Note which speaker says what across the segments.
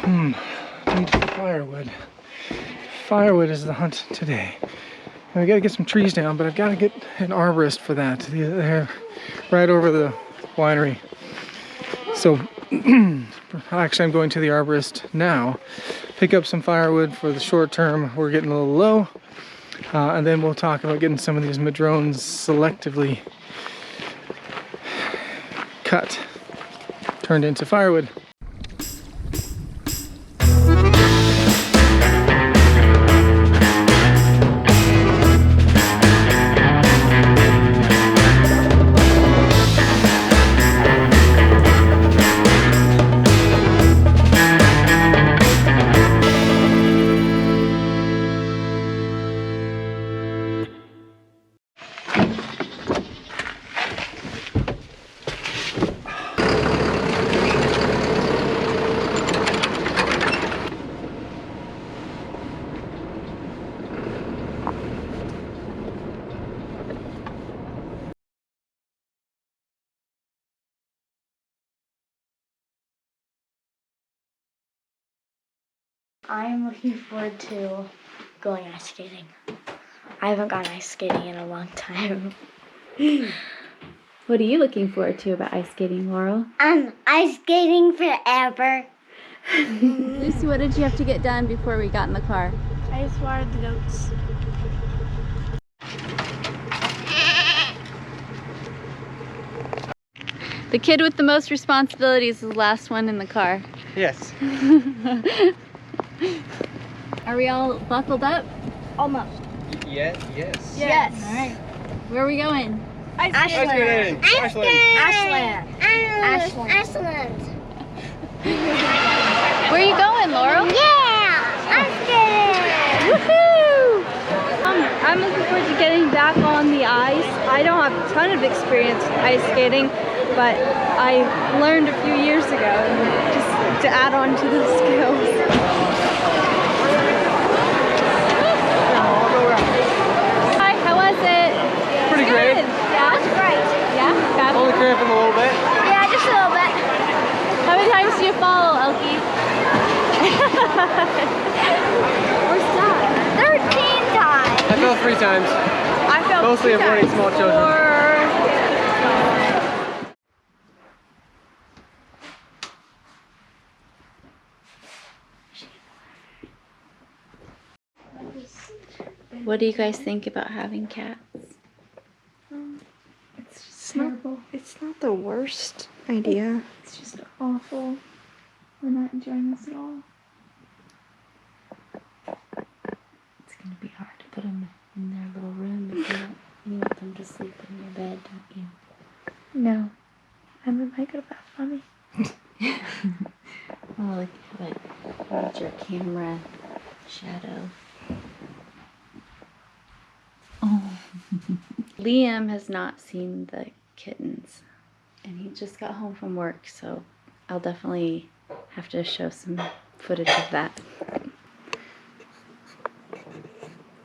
Speaker 1: Need firewood. Firewood is the hunt today. And we gotta get some trees down, but I've gotta get an arborist for that. They're right over the winery. So actually I'm going to the arborist now, pick up some firewood for the short term. We're getting a little low. And then we'll talk about getting some of these madrones selectively cut, turned into firewood.
Speaker 2: I'm looking forward to going ice skating. I haven't gone ice skating in a long time.
Speaker 3: What are you looking forward to about ice skating, Laurel?
Speaker 2: Ice skating forever.
Speaker 3: Lucy, what did you have to get done before we got in the car?
Speaker 2: I just watered the goats.
Speaker 3: The kid with the most responsibilities is the last one in the car.
Speaker 1: Yes.
Speaker 3: Are we all buckled up?
Speaker 2: Almost.
Speaker 1: Yes.
Speaker 2: Yes.
Speaker 3: All right. Where are we going?
Speaker 2: Ashland.
Speaker 3: Where are you going, Laurel?
Speaker 2: Yeah, ice skating.
Speaker 3: Woohoo! I'm looking forward to getting back on the ice. I don't have a ton of experience ice skating, but I learned a few years ago just to add on to the skills. Hi, how was it?
Speaker 1: Pretty great.
Speaker 3: Yeah? That's great. Yeah?
Speaker 1: Only cramping a little bit.
Speaker 2: Yeah, just a little bit.
Speaker 3: How many times do you fall, Elkie? Where's Dad?
Speaker 2: 13 times.
Speaker 1: I fell 3 times.
Speaker 2: I felt
Speaker 1: Mostly avoiding small children.
Speaker 3: What do you guys think about having cats?
Speaker 4: It's just terrible. It's not the worst idea. It's just awful. We're not enjoying this at all.
Speaker 3: It's going to be hard to put them in their little room if you want them to sleep in your bed, don't you?
Speaker 4: No. And we might go to bath, Mommy.
Speaker 3: Oh, like have a major camera shadow. Oh. Liam has not seen the kittens, and he just got home from work, so I'll definitely have to show some footage of that.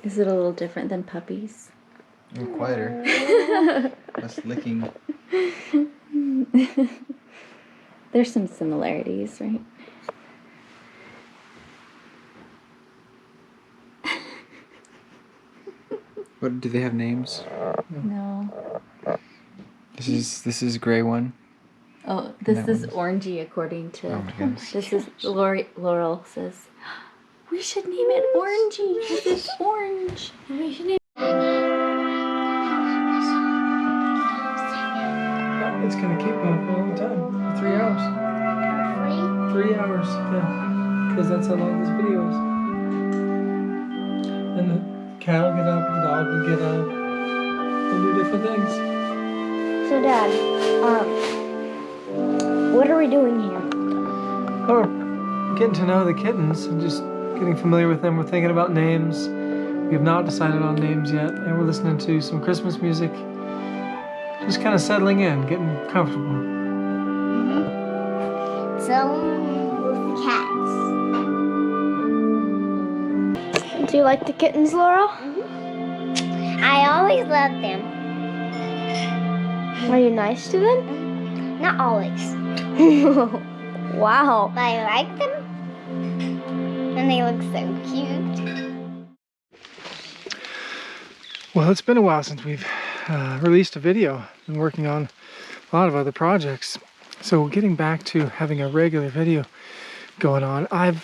Speaker 3: Is it a little different than puppies?
Speaker 5: Quieter. Less licking.
Speaker 3: There's some similarities, right?
Speaker 5: What do they have names?
Speaker 3: No.
Speaker 5: This is gray one.
Speaker 3: Oh, this
Speaker 5: that
Speaker 3: is
Speaker 5: one's-
Speaker 3: orangey according to.
Speaker 5: Oh my goodness.
Speaker 3: This is Laurel says. We should name it Orangey because it's orange. We should name.
Speaker 1: It's gonna keep going for a long time. 3 hours. 3 hours, yeah. Because that's how long this video is. And the cat will get up, the dog will get up. They'll do different things.
Speaker 2: So, Dad, what are we doing here?
Speaker 1: Oh, getting to know the kittens and just getting familiar with them. We're thinking about names. We have not decided on names yet. And we're listening to some Christmas music. Just kind of settling in, getting comfortable.
Speaker 2: So, with cats. Do you like the kittens, Laurel? I always love them. Are you nice to them? Not always. Wow. But I like them. And they look so cute.
Speaker 1: Well, it's been a while since we've released a video. Been working on a lot of other projects. So getting back to having a regular video going on, I'm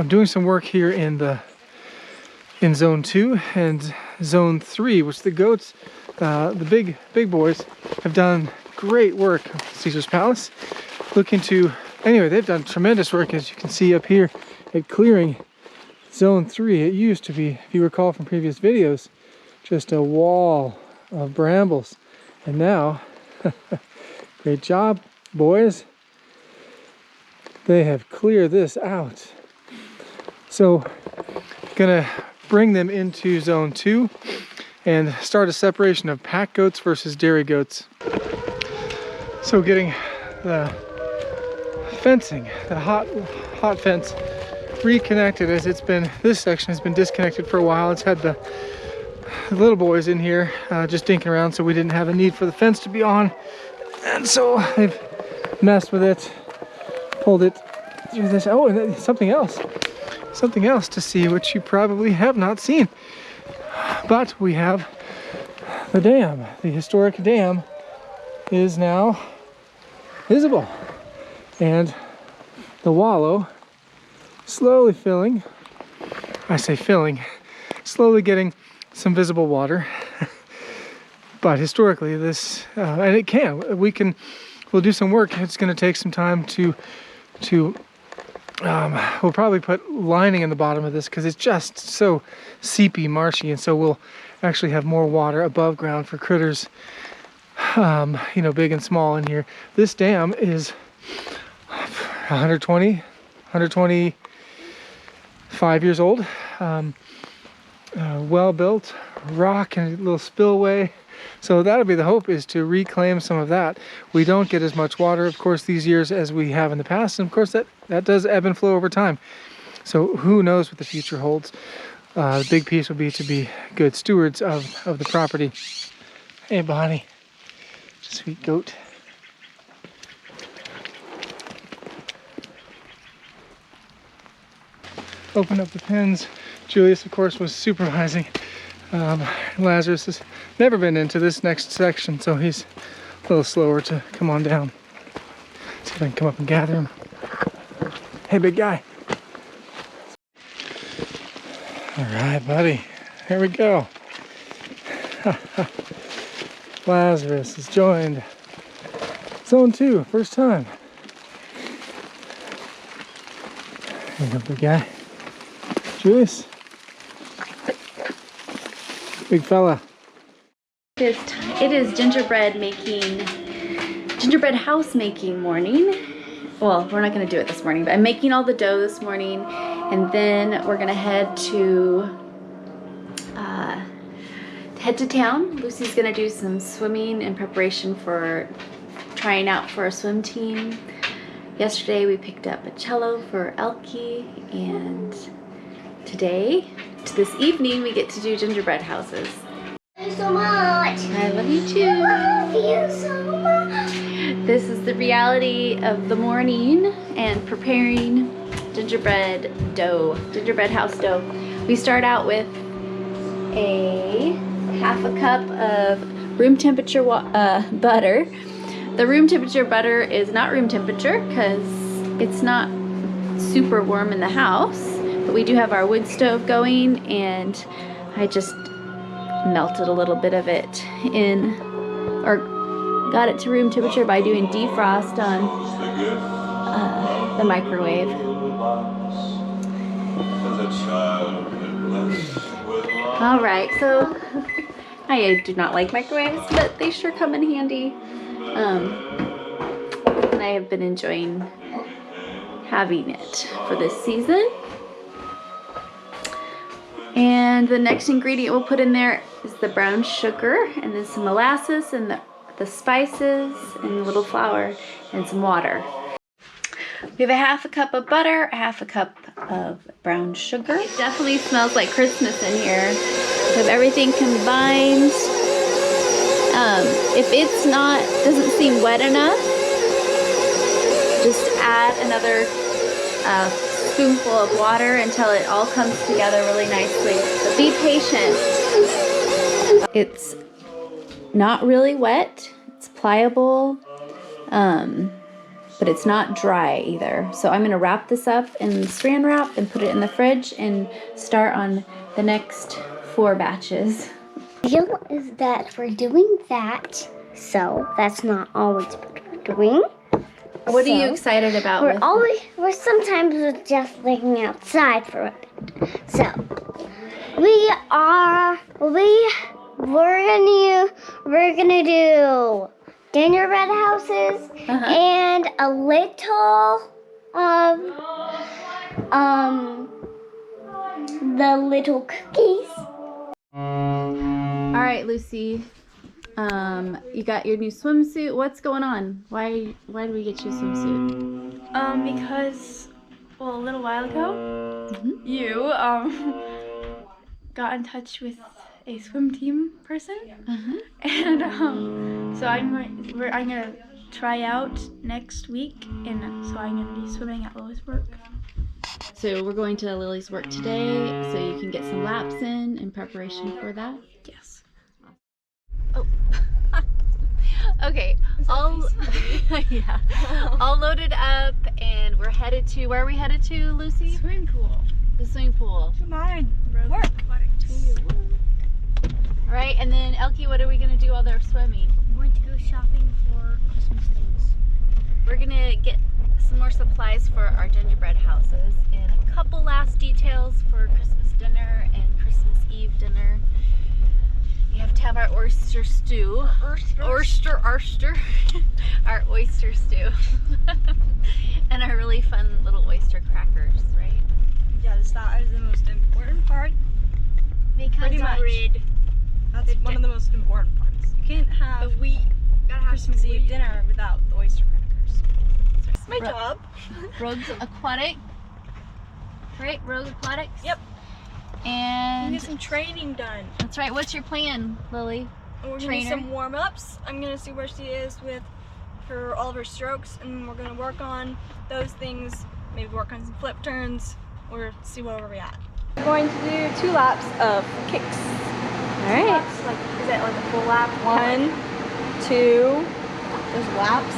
Speaker 1: doing some work here in zone 2 and zone 3, which the goats, the big boys, have done great work at Caesar's Palace. Anyway, they've done tremendous work, as you can see up here, at clearing zone 3. It used to be, if you recall from previous videos, just a wall of brambles. And now, great job, boys. They have cleared this out. So, gonna bring them into zone 2 and start a separation of pack goats versus dairy goats. So getting the fencing, the hot fence, reconnected, as this section has been disconnected for a while. It's had the little boys in here just dinking around, so we didn't have a need for the fence to be on. And so they've messed with it, pulled it through this. Oh, and then something else to see, which you probably have not seen. But we have the dam. The historic dam is now visible. And the wallow slowly filling. I say filling, slowly getting some visible water. But historically this, and we'll do some work. It's gonna take some time to we'll probably put lining in the bottom of this because it's just so seepy, marshy, and so we'll actually have more water above ground for critters, big and small in here. This dam is 125 years old, well built, rock and a little spillway. So that'll be the hope, is to reclaim some of that. We don't get as much water, of course, these years as we have in the past, and of course that does ebb and flow over time. So who knows what the future holds. The big piece will be to be good stewards of the property. Hey, Bonnie, sweet goat. Open up the pens. Julius, of course, was supervising. Lazarus has never been into this next section, so he's a little slower to come on down. See if I can come up and gather him. Hey, big guy. All right, buddy. Here we go. Lazarus has joined zone 2, first time. Here you go, big guy. Julius. Big fella.
Speaker 3: It is gingerbread house making morning. Well, we're not gonna do it this morning, but I'm making all the dough this morning, and then we're gonna head to town. Lucy's gonna do some swimming in preparation for trying out for a swim team. Yesterday we picked up a cello for Elkie, and this evening we get to do gingerbread houses.
Speaker 2: Thank you so much.
Speaker 3: I love you too.
Speaker 2: I love you so much.
Speaker 3: This is the reality of the morning and preparing gingerbread house dough. We start out with a half a cup of room temperature butter. The room temperature butter is not room temperature because it's not super warm in the house, but we do have our wood stove going, and I just melted a little bit of it in, or got it to room temperature by doing defrost on the microwave. All right, so I do not like microwaves, but they sure come in handy. And I have been enjoying having it for this season. And the next ingredient we'll put in there is the brown sugar, and then some molasses, and the spices, and a little flour, and some water. We have a half a cup of butter, a half a cup of brown sugar. It definitely smells like Christmas in here. We have everything combined. If it's doesn't seem wet enough, just add another spoonful of water until it all comes together really nicely. But be patient. It's not really wet. It's pliable, but it's not dry either. So I'm gonna wrap this up in saran wrap and put it in the fridge and start on the next 4 batches.
Speaker 2: The deal is that we're doing that, so that's not always what we're doing.
Speaker 3: What are you excited about?
Speaker 2: We're sometimes just looking outside for a bit. So we're gonna do gingerbread houses and a little of the little cookies.
Speaker 3: All right, Lucy. You got your new swimsuit. What's going on? Why did we get you a swimsuit?
Speaker 4: Because, well, a little while ago, you got in touch with a swim team person, and so I'm gonna try out next week, and so I'm gonna be swimming at Lily's work.
Speaker 3: So we're going to Lily's work today, so you can get some laps in preparation for that.
Speaker 4: Yes.
Speaker 3: Oh. Okay, all loaded up, and we're headed to, where are we headed to, Lucy?
Speaker 4: Swimming pool.
Speaker 3: The swimming pool.
Speaker 4: To my work.
Speaker 3: All right, and then Elkie, what are we gonna do while they're swimming?
Speaker 2: We're going to go shopping for Christmas things.
Speaker 3: We're gonna get some more supplies for our gingerbread houses and a couple last details for Christmas dinner and Christmas Eve dinner. We have to have our oyster stew. Oyster. Our oyster stew. And our really fun little oyster crackers, right?
Speaker 4: Yes, that is the most important part.
Speaker 2: Because
Speaker 4: Pretty much. That's one of the most important parts. You can't have Christmas Eve dinner without the oyster crackers. It's my job.
Speaker 3: Rogues Aquatic. Right? Rogue Aquatics?
Speaker 4: Yep.
Speaker 3: And
Speaker 4: We need some training done.
Speaker 3: that's right. What's your plan, Lily?
Speaker 4: We're gonna do some warm-ups. I'm gonna see where she is with all of her strokes, and we're gonna work on those things. Maybe work on some flip turns, or see where we're at. We're going to do 2 laps of kicks.
Speaker 3: All right.
Speaker 4: Is that like a full lap? 1, 2. There's laps.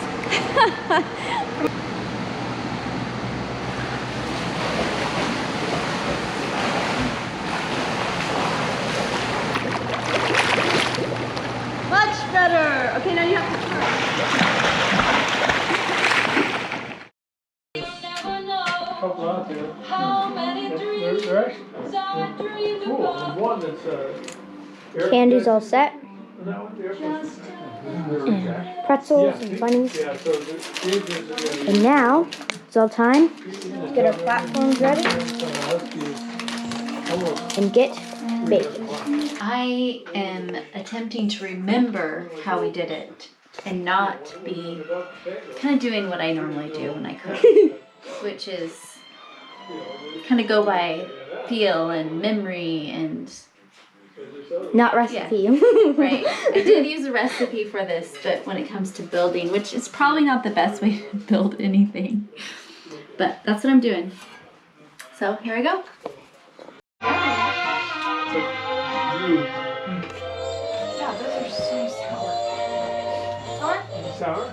Speaker 4: Much better. Okay, now you have to turn.
Speaker 1: Couple out there. They're actually cool. There's one that's
Speaker 2: Candy's all set.
Speaker 1: no,
Speaker 2: Pretzels and bunnies.
Speaker 1: Yeah, so
Speaker 2: And now it's all time to get our platforms ready and get baking.
Speaker 3: I am attempting to remember how we did it and not be kind of doing what I normally do when I cook, which is kind of go by feel and memory and
Speaker 2: Not recipe.
Speaker 3: right. I did use a recipe for this, but when it comes to building, which is probably not the best way to build anything, but that's what I'm doing. So here I go.
Speaker 4: Yeah, those are so sour.
Speaker 1: sour.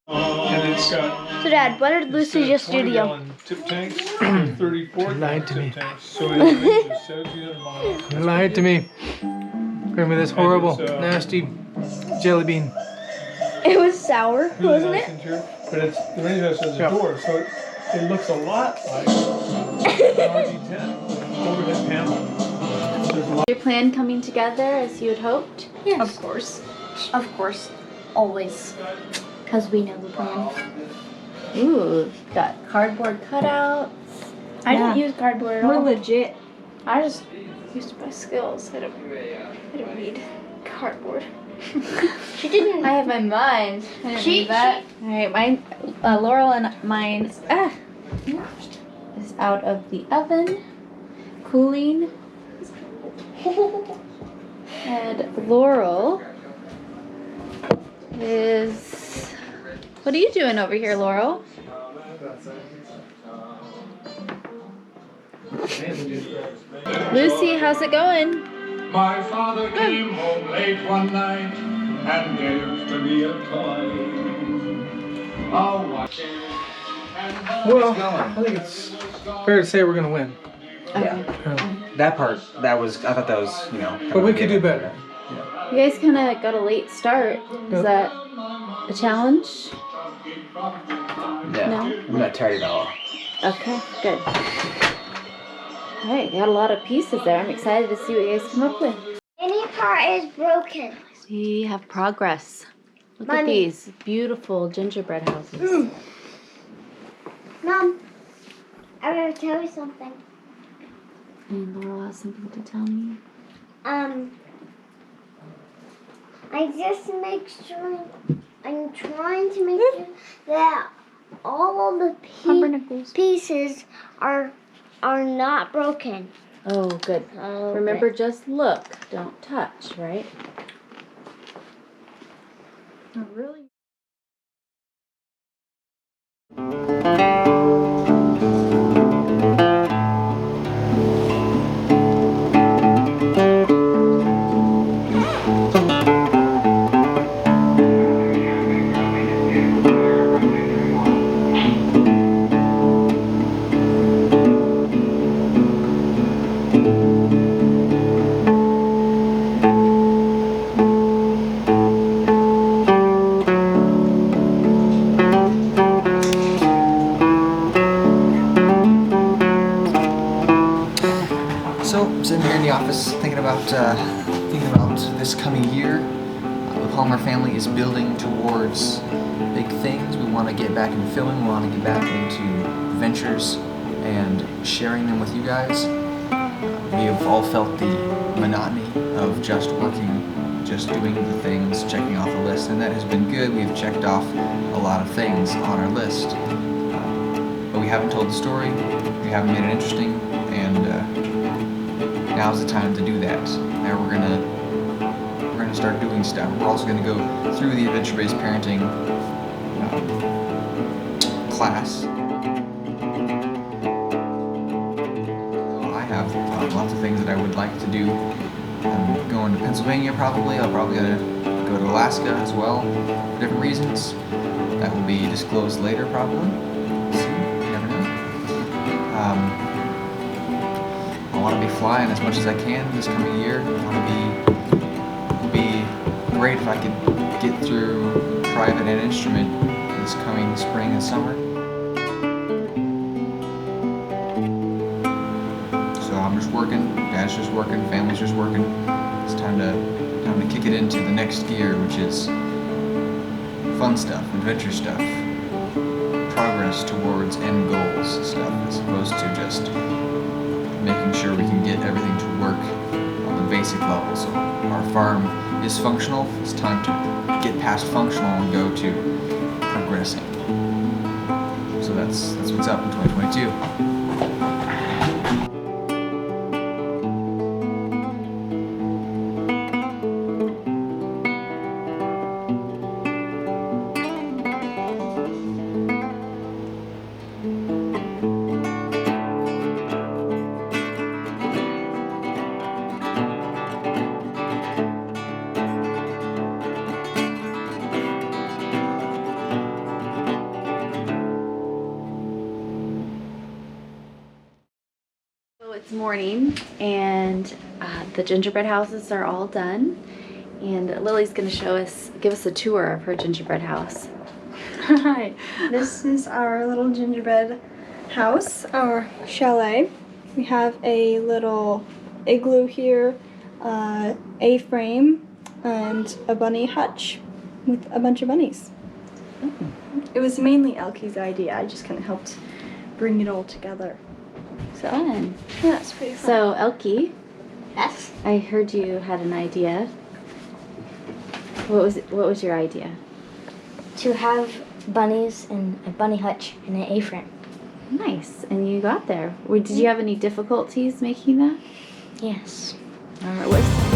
Speaker 6: And it's got
Speaker 2: So Dad, what did Lucy just do to you?
Speaker 6: 20-gallon tip tanks, 34
Speaker 1: Lied to me.
Speaker 6: tip tanks. So it ranges 1,700 miles.
Speaker 1: You lied to me. Bring me this horrible,
Speaker 6: it's,
Speaker 1: nasty jelly bean.
Speaker 2: It was sour,
Speaker 6: Really
Speaker 2: wasn't
Speaker 6: nice
Speaker 2: it?
Speaker 6: interior, but it's the range house has a
Speaker 1: Yeah.
Speaker 6: door, so it looks a lot like an RV10 overhead panel. There's a lot.
Speaker 3: Your plan coming together as you had hoped?
Speaker 2: Yes.
Speaker 4: Of course.
Speaker 2: Of course. Always. Because we know the plan.
Speaker 3: Ooh, got cardboard cutouts.
Speaker 2: I didn't use cardboard at
Speaker 4: We're
Speaker 2: all.
Speaker 4: legit.
Speaker 2: I just used my skills. I don't need cardboard. She didn't.
Speaker 3: I have my mind. I didn't
Speaker 2: She-
Speaker 3: need that. All right, mine, Laurel and mine is out of the oven, cooling. And Laurel is. What are you doing over here, Laurel? Lucy, how's it going?
Speaker 7: My father came home late one night and gave to me a toy.
Speaker 1: Well, I think it's fair to say we're gonna win.
Speaker 5: That part, I thought that was, you know.
Speaker 1: But we could do better.
Speaker 3: You guys kind of got a late start. Is that a challenge?
Speaker 5: Yeah,
Speaker 3: No?
Speaker 5: I'm not tired at all.
Speaker 3: Okay, good. All right, you got a lot of pieces there. I'm excited to see what you guys come up with.
Speaker 2: Any part is broken.
Speaker 3: We have progress. Look at
Speaker 2: Mommy.
Speaker 3: these beautiful gingerbread houses.
Speaker 2: Mom, I'm gonna tell you something.
Speaker 3: And Laurel has something to tell me.
Speaker 2: I just make sure, I'm trying to make sure that all of the
Speaker 3: Pumpernickels.
Speaker 2: pieces are not broken.
Speaker 3: Oh, good.
Speaker 2: Oh,
Speaker 3: Remember, just look, don't touch, right? Oh, really?
Speaker 5: So, I'm sitting here in the office thinking about this coming year. The Palmer family is building towards big things. We want to get back into filming. We want to get back into adventures and sharing them with you guys. We have all felt the monotony of just working, just doing the things, checking off a list, and that has been good. We've checked off a lot of things on our list, but we haven't told the story. We haven't made it interesting, and now's the time to do that. Now we're gonna start doing stuff. We're also gonna go through the adventure-based parenting class. I have lots of things that I would like to do. I'm going to Pennsylvania probably. I'll probably go to Alaska as well for different reasons. That will be disclosed later probably. We'll see. You never know. I want to be flying as much as I can this coming year. It would be great if I could get through private and instrument this coming spring and summer. So I'm just working, Dad's just working, family's just working. It's time to kick it into the next gear, which is fun stuff, adventure stuff, progress towards end goals stuff, as opposed to just making sure we can get everything to work on the basic level. So our farm is functional. It's time to get past functional and go to progressing. So that's what's up in 2022.
Speaker 3: It's morning and the gingerbread houses are all done, and Lily's going to give us a tour of her gingerbread house.
Speaker 8: Hi, this is our little gingerbread house, our chalet. We have a little igloo here, A-frame, and a bunny hutch with a bunch of bunnies. It was mainly Elke's idea. I just kind of helped bring it all together.
Speaker 3: Fun.
Speaker 8: Yeah, it's pretty fun.
Speaker 3: So, Elke,
Speaker 2: Yes.
Speaker 3: I heard you had an idea. What was your idea?
Speaker 2: To have bunnies and a bunny hutch and an A-frame.
Speaker 3: Nice, and you got there. Did you have any difficulties making that?
Speaker 2: Yes.
Speaker 3: What's